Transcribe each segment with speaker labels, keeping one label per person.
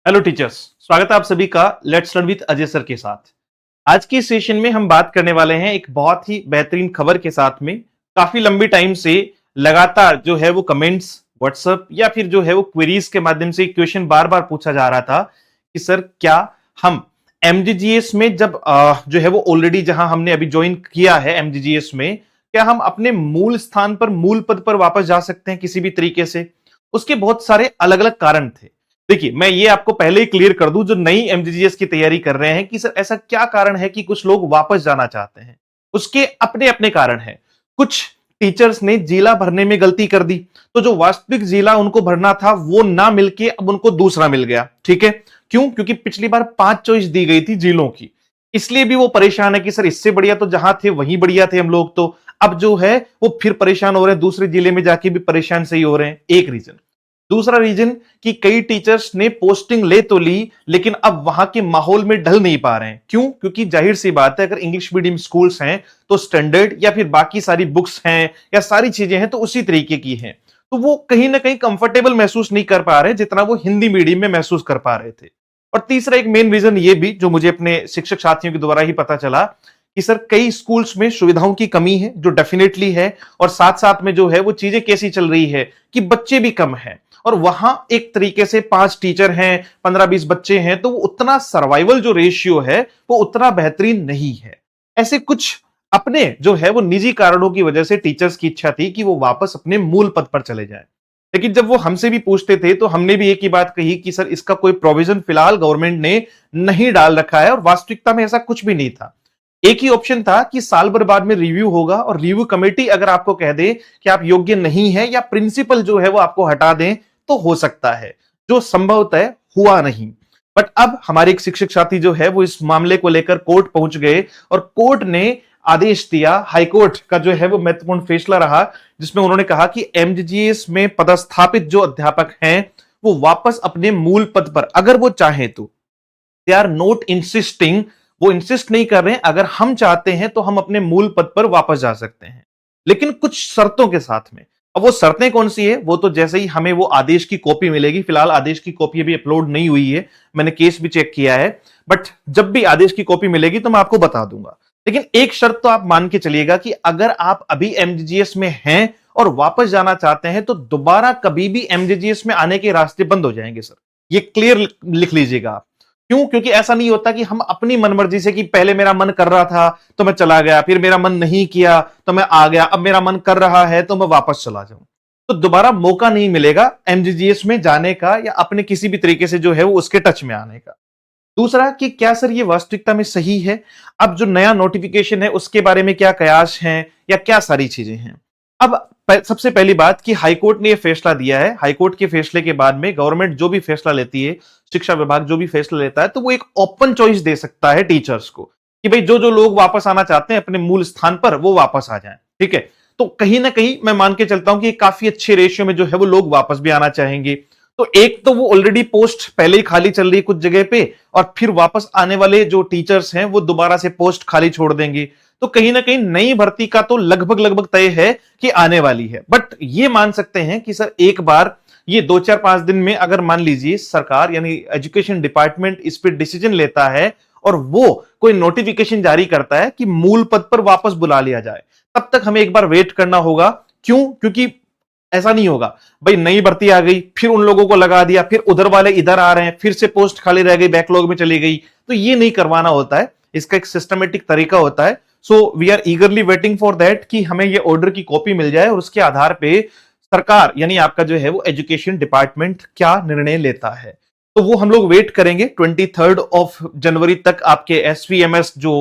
Speaker 1: Hello teachers, स्वागत है आप सभी का let's learn with Ajay sir के साथ। आज के सेशन में हम बात करने वाले हैं एक बहुत ही बेहतरीन खबर के साथ में। काफी लंबी टाइम से लगातार जो है वो कमेंट्स व्हाट्सएप या फिर जो है वो क्वेरीज के माध्यम से क्वेश्चन बार बार पूछा जा रहा था कि सर क्या हम एमजीजीएस में जब जो है वो ऑलरेडी जहां हमने अभी ज्वाइन किया है एमजीजीएस में, क्या हम अपने मूल स्थान पर मूल पद पर वापस जा सकते हैं किसी भी तरीके से। उसके बहुत सारे अलग अलग कारण थे। देखिए, मैं ये आपको पहले ही क्लियर कर दूं जो नई एमजीजीएस की तैयारी कर रहे हैं कि सर ऐसा क्या कारण है कि कुछ लोग वापस जाना चाहते हैं। उसके अपने अपने कारण हैं। कुछ टीचर्स ने जिला भरने में गलती कर दी, तो जो वास्तविक जिला उनको भरना था वो ना मिलके अब उनको दूसरा मिल गया। ठीक है, क्यों? क्योंकि पिछली बार 5 चॉइस दी गई थी जिलों की, इसलिए भी वो परेशान है कि सर इससे बढ़िया तो जहां थे वहीं बढ़िया थे हम लोग। तो अब जो है वो फिर परेशान हो रहे हैं, दूसरे जिले में जाके भी परेशान सही हो रहे हैं। एक रीजन। दूसरा रीजन कि कई टीचर्स ने पोस्टिंग ले तो ली, लेकिन अब वहां के माहौल में ढल नहीं पा रहे हैं। क्यों? क्योंकि जाहिर सी बात है, अगर इंग्लिश मीडियम स्कूल्स हैं तो स्टैंडर्ड या फिर बाकी सारी बुक्स हैं या सारी चीजें हैं तो उसी तरीके की हैं, तो वो कहीं ना कहीं कंफर्टेबल महसूस नहीं कर पा रहे जितना वो हिंदी मीडियम में महसूस कर पा रहे थे। और तीसरा एक मेन रीजन ये भी जो मुझे अपने शिक्षक साथियों के द्वारा ही पता चला कि सर कई स्कूल्स में सुविधाओं की कमी है, जो डेफिनेटली है, और साथ साथ में जो है वो चीजें कैसी चल रही है कि बच्चे भी कम हैं और वहां एक तरीके से 5 टीचर हैं, 15-20 बच्चे हैं, तो उतना सर्वाइवल जो रेशियो है वो उतना बेहतरीन नहीं है। ऐसे कुछ अपने जो है वो निजी कारणों की वजह से टीचर्स की इच्छा थी कि वो वापस अपने मूल पद पर चले जाएं। लेकिन जब वो हमसे भी पूछते थे तो हमने भी एक ही बात कही कि सर इसका कोई प्रोविजन फिलहाल गवर्नमेंट ने नहीं डाल रखा है और वास्तविकता में ऐसा कुछ भी नहीं था। एक ही ऑप्शन था कि साल भर बाद में रिव्यू होगा और रिव्यू कमेटी अगर आपको कह दे कि आप योग्य नहीं है या प्रिंसिपल जो है वो आपको हटा दें तो हो सकता है, जो संभवतः हुआ नहीं। बट अब हमारे एक शिक्षक साथी जो है वो इस मामले को लेकर कोर्ट पहुंच गए और कोर्ट ने आदेश दिया। हाईकोर्ट का जो है वो महत्वपूर्ण फैसला रहा, जिसमें उन्होंने कहा कि एमजीजीएस में पदस्थापित जो अध्यापक हैं वो वापस अपने मूल पद पर अगर वो चाहे तो, दे आर नॉट इंसिस्टिंग, वो इंसिस्ट नहीं कर रहे हैं, अगर हम चाहते हैं तो हम अपने मूल पद पर वापस जा सकते हैं, लेकिन कुछ शर्तों के साथ में। अब वो शर्तें कौन सी है वो तो जैसे ही हमें वो आदेश की कॉपी मिलेगी, फिलहाल आदेश की कॉपी अभी अपलोड नहीं हुई है, मैंने केस भी चेक किया है, बट जब भी आदेश की कॉपी मिलेगी तो मैं आपको बता दूंगा। लेकिन एक शर्त तो आप मान के चलिएगा कि अगर आप अभी एमजीजीएस में हैं और वापस जाना चाहते हैं तो दोबारा कभी भी एमजीजीएस में आने के रास्ते बंद हो जाएंगे सर, ये क्लियर लिख लीजिएगा आप। क्यों? क्योंकि ऐसा नहीं होता कि हम अपनी मनमर्जी से कि पहले मेरा मन कर रहा था तो मैं चला गया, फिर मेरा मन नहीं किया तो मैं आ गया, अब मेरा मन कर रहा है तो मैं वापस चला जाऊं। तो दोबारा मौका नहीं मिलेगा एमजीजीएस में जाने का या अपने किसी भी तरीके से जो है वो उसके टच में आने का। दूसरा कि क्या सर ये वास्तविकता में सही है? अब जो नया नोटिफिकेशन है उसके बारे में क्या कयास हैं या क्या सारी चीजें हैं? अब सबसे पहली बात कि हाईकोर्ट ने यह फैसला दिया है। हाईकोर्ट के फैसले के बाद में गवर्नमेंट जो भी फैसला लेती है, शिक्षा विभाग जो भी फैसला लेता है, तो वो एक ओपन चॉइस दे सकता है टीचर्स को कि भाई जो जो लोग वापस आना चाहते हैं अपने मूल स्थान पर वो वापस आ जाएं। ठीक है, तो कहीं ना कहीं मैं मान के चलता हूं कि काफी अच्छे रेशियो में जो है वो लोग वापस भी आना चाहेंगे। तो एक तो वो ऑलरेडी पोस्ट पहले ही खाली चल रही है कुछ जगह पे, और फिर वापस आने वाले जो टीचर्स हैं वो दोबारा से पोस्ट खाली छोड़ देंगे, तो कहीं ना कहीं नई भर्ती का तो लगभग लगभग तय है कि आने वाली है। बट ये मान सकते हैं कि सर एक बार ये 2-4-5 दिन में अगर मान लीजिए सरकार यानी एजुकेशन डिपार्टमेंट इस पर डिसीजन लेता है और वो कोई नोटिफिकेशन जारी करता है कि मूल पद पर वापस बुला लिया जाए, तब तक हमें एक बार वेट करना होगा। क्यों? क्योंकि ऐसा नहीं होगा भाई नई भर्ती आ गई फिर उन लोगों को लगा दिया, फिर उधर वाले इधर आ रहे हैं, फिर से पोस्ट खाली रह गई, बैकलॉग में चली गई, तो ये नहीं करवाना होता है। इसका एक सिस्टमेटिक तरीका होता है। So we are eagerly waiting for that कि हमें ये ऑर्डर की कॉपी मिल जाए और उसके आधार पे सरकार यानी आपका जो है वो एजुकेशन डिपार्टमेंट क्या निर्णय लेता है, तो वो हम लोग वेट करेंगे। 23 जनवरी तक आपके एसवीएमएस जो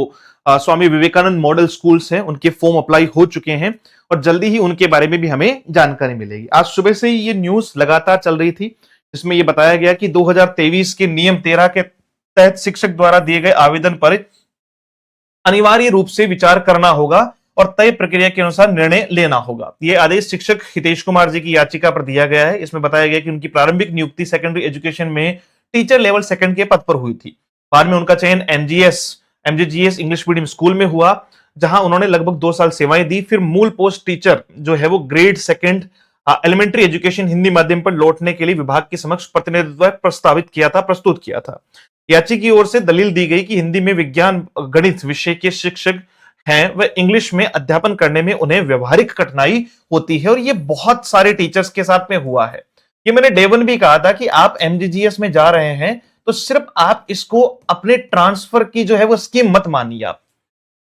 Speaker 1: स्वामी विवेकानंद मॉडल स्कूल्स हैं उनके फॉर्म अप्लाई हो चुके हैं और जल्दी ही उनके बारे में भी हमें जानकारी मिलेगी। आज सुबह से ही ये न्यूज लगातार चल रही थी, जिसमें यह बताया गया कि 2023 के नियम 13 के तहत शिक्षक द्वारा दिए गए आवेदन पर अनिवार्य रूप से विचार करना होगा और तय प्रक्रिया के अनुसार निर्णय लेना होगा। यह आदेश शिक्षक हितेश कुमार जी की याचिका पर दिया गया है। इसमें बताया गया कि उनकी प्रारंभिक नियुक्ति सेकेंडरी एजुकेशन में टीचर लेवल 2 के पद पर हुई थी। बाद में उनका चयन एमजीजीएस इंग्लिश मीडियम स्कूल में हुआ, जहां उन्होंने लगभग 2 साल सेवाएं दी। फिर मूल पोस्ट टीचर जो है वो ग्रेड 2 एलिमेंट्री एजुकेशन हिंदी माध्यम पर लौटने के लिए विभाग के समक्ष प्रतिनिधित्व प्रस्तुत किया था। याची की ओर से दलील दी गई कि हिंदी में विज्ञान गणित विषय के शिक्षक हैं वह इंग्लिश में अध्यापन करने में उन्हें व्यवहारिक कठिनाई होती है, और ये बहुत सारे टीचर्स के साथ में हुआ है। ये मैंने डे वन भी कहा था कि आप एमजीजीएस में जा रहे हैं तो सिर्फ आप इसको अपने ट्रांसफर की जो है वो स्कीम मत मानिए आप,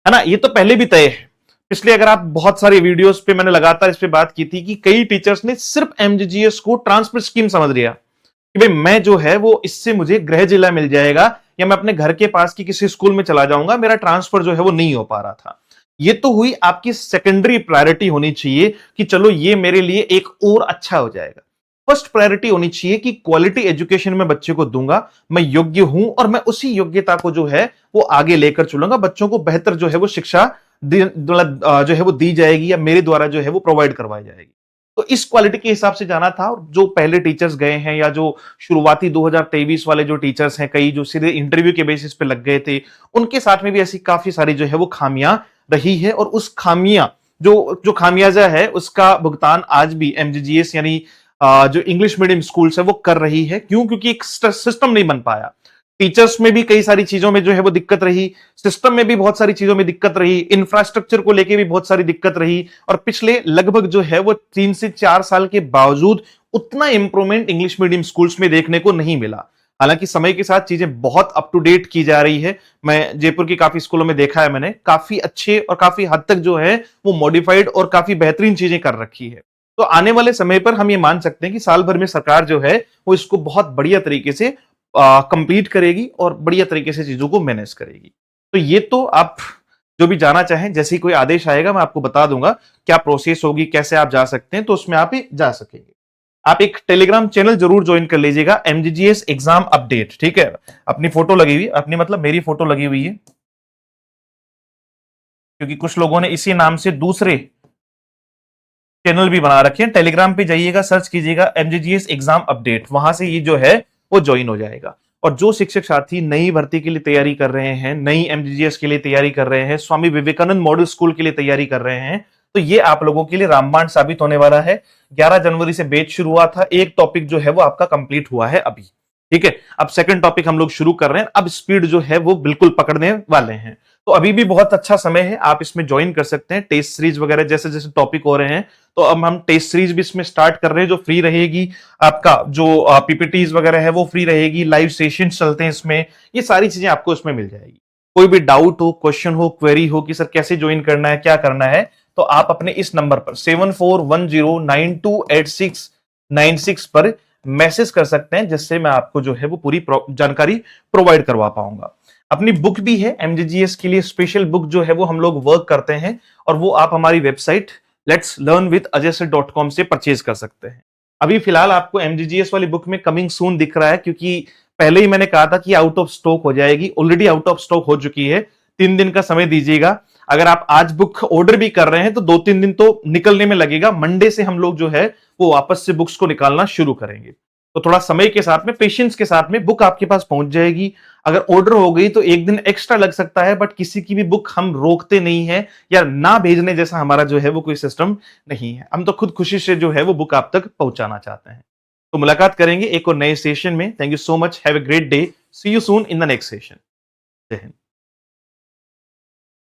Speaker 1: है ना, ये तो पहले भी तय है। इसलिए अगर आप बहुत सारी वीडियोस पे मैंने लगातार इस पे बात की थी कि कई टीचर्स ने सिर्फ एमजीजीएस को ट्रांसफर स्कीम समझ लिया कि भाई मैं जो है वो इससे मुझे गृह जिला मिल जाएगा या मैं अपने घर के पास की किसी स्कूल में चला जाऊंगा, मेरा ट्रांसफर जो है वो नहीं हो पा रहा था। ये तो हुई आपकी सेकेंडरी प्रायोरिटी होनी चाहिए कि चलो ये मेरे लिए एक और अच्छा हो जाएगा। फर्स्ट प्रायोरिटी होनी चाहिए कि क्वालिटी एजुकेशन में बच्चे को दूंगा, मैं योग्य हूं और मैं उसी योग्यता को जो है वो आगे लेकर चलूंगा, बच्चों को बेहतर जो है वो शिक्षा जो है वो दी जाएगी या मेरे द्वारा जो है वो प्रोवाइड करवाई जाएगी। तो इस क्वालिटी के हिसाब से जाना था। और जो पहले टीचर्स गए हैं या जो शुरुआती 2023 वाले जो टीचर्स हैं, कई जो सीधे इंटरव्यू के बेसिस पे लग गए थे, उनके साथ में भी ऐसी काफी सारी जो है वो खामियां रही है। और उस खामियां जो खामियाजा है उसका भुगतान आज भी एमजीजीएस यानी जो इंग्लिश मीडियम स्कूल्स है वो कर रही है। क्यों? क्योंकि एक सिस्टम नहीं बन पाया। टीचर्स में भी कई सारी चीजों में जो है वो दिक्कत रही, सिस्टम में भी बहुत सारी चीजों में दिक्कत रही, इंफ्रास्ट्रक्चर को लेके भी बहुत सारी दिक्कत रही, और पिछले लगभग जो है वो 3 से 4 साल के बावजूद उतना इंप्रूवमेंट इंग्लिश मीडियम स्कूल्स में देखने को नहीं मिला। हालांकि समय के साथ चीजें बहुत अप टू डेट की जा रही है। मैं जयपुर की काफी स्कूलों में देखा है, मैंने काफी अच्छे और काफी हद तक जो है वो मॉडिफाइड और काफी बेहतरीन चीजें कर रखी है। तो आने वाले समय पर हम ये मान सकते हैं कि साल भर में सरकार जो है वो इसको बहुत बढ़िया तरीके से कंप्लीट करेगी और बढ़िया तरीके से चीजों को मैनेज करेगी। तो ये तो आप जो भी जाना चाहें, जैसे ही कोई आदेश आएगा मैं आपको बता दूंगा क्या प्रोसेस होगी, कैसे आप जा सकते हैं, तो उसमें आप ही जा सकेंगे। आप एक टेलीग्राम चैनल जरूर ज्वाइन कर लीजिएगा, एमजीजीएस एग्जाम अपडेट, ठीक है। अपनी फोटो लगी हुई, अपनी मतलब मेरी फोटो लगी हुई है, क्योंकि कुछ लोगों ने इसी नाम से दूसरे चैनल भी बना रखे हैं। टेलीग्राम पे जाइएगा, सर्च कीजिएगा एमजीजीएस एग्जाम अपडेट, वहां से ये जो है वो ज्वाइन हो जाएगा। और जो शिक्षक साथी नई भर्ती के लिए तैयारी कर रहे हैं, नई एमजीजीएस के लिए तैयारी कर रहे हैं, स्वामी विवेकानंद मॉडल स्कूल के लिए तैयारी कर रहे हैं, तो ये आप लोगों के लिए रामबाण साबित होने वाला है। 11 जनवरी से बैच शुरू हुआ था, एक टॉपिक जो है वो आपका कंप्लीट हुआ है अभी, ठीक है। अब सेकंड टॉपिक हम लोग शुरू कर रहे हैं, अब स्पीड जो है वो बिल्कुल पकड़ने वाले हैं। तो अभी भी बहुत अच्छा समय है, आप इसमें ज्वाइन कर सकते हैं। टेस्ट सीरीज वगैरह जैसे जैसे टॉपिक हो रहे हैं, तो अब हम टेस्ट सीरीज भी इसमें स्टार्ट कर रहे हैं, जो फ्री रहेगी। आपका जो पीपीटीज वगैरह है वो फ्री रहेगी, लाइव सेशन चलते हैं इसमें, ये सारी चीजें आपको इसमें मिल जाएगी। कोई भी डाउट हो, क्वेश्चन हो, क्वेरी हो कि सर कैसे ज्वाइन करना है, क्या करना है, तो आप अपने इस नंबर पर 7410928696 पर मैसेज कर सकते हैं, जिससे मैं आपको जो है वो पूरी जानकारी प्रोवाइड करवा पाऊंगा। अपनी बुक भी है एमजीजीएस के लिए, स्पेशल बुक जो है वो हम लोग वर्क करते हैं, और वो आप हमारी वेबसाइट letslearnwithajay.com से परचेज कर सकते हैं। अभी फिलहाल आपको एमजीजीएस वाली बुक में कमिंग सून दिख रहा है, क्योंकि पहले ही मैंने कहा था कि आउट ऑफ स्टॉक हो जाएगी, ऑलरेडी आउट ऑफ स्टॉक हो चुकी है। 3 दिन का समय दीजिएगा। अगर आप आज बुक ऑर्डर भी कर रहे हैं तो 2-3 दिन तो निकलने में लगेगा। मंडे से हम लोग जो है वो वापस से बुक्स को निकालना शुरू करेंगे। तो थोड़ा समय के साथ में, पेशेंस के साथ में बुक आपके पास पहुंच जाएगी। अगर ऑर्डर हो गई तो 1 दिन एक्स्ट्रा लग सकता है, बट किसी की भी बुक हम रोकते नहीं है, या ना भेजने जैसा हमारा जो है वो कोई सिस्टम नहीं है। हम तो खुद खुशी से जो है वो बुक आप तक पहुंचाना चाहते हैं। तो मुलाकात करेंगे एक और नए सेशन में। Thank you so much, have a great day, see you soon in the next session. जय हिंद।